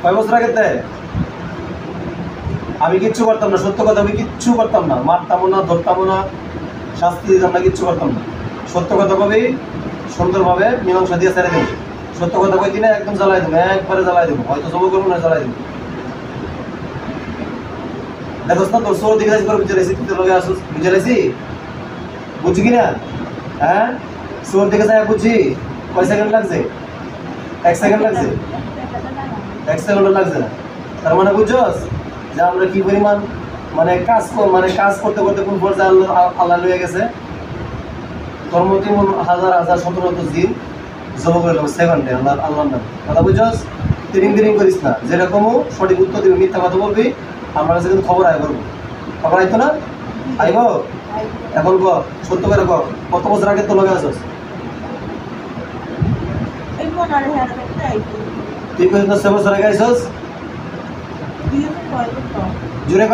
কয় বছর আগে তে আমি কিচ্ছু করতাম না, সত্য কথা আমি কিচ্ছু করতাম না, মারতামও না, ধরতামও না, শাস্তি দিতাম না, কিচ্ছু করতাম না। সত্য কথা কবি সুন্দরভাবে মীমাংসা দিয়ে ছেড়ে দেবো। সত্য কথা কই দিনে একদম জ্বালাই দেবো, একবারে জ্বালাই দেবো, হয়তো জব করবো না, জ্বালাই দেবো। দেখোস না তোর সোর দিকে করে বুঝে রেছি, তুই লগে আসুস বুঝে রেছি, বুঝছি কিনা? হ্যাঁ, সোর দিকে যায় বুঝছি। কয় সেকেন্ড লাগছে? 1 সেকেন্ড লাগছে? 1 সেকেন্ডও লাগছে না। তার মানে বুঝছস যে আমরা কি পরিমাণ মানে কাজ করতে করতে কোন পর্যায়ে আল্লাহ লয়ে গেছে। তোর মতো হাজার হাজার শত শত জিন জব করে দেবো সেকেন্ডে আল্লাহর নাম। কথা বুঝছস? তিরিং করিস না, যেরকমও সঠিক উত্তর দিবি, মিথ্যা কথা বলবি, আমার কাছে কিন্তু খবর আয় করবো। খবর আইতো না? আইব? এখন ক, সত্য করে ক, কত বছর আগে তোর লগে আসস? তুই কত 6 বছর আগে আইসস? জুড়ে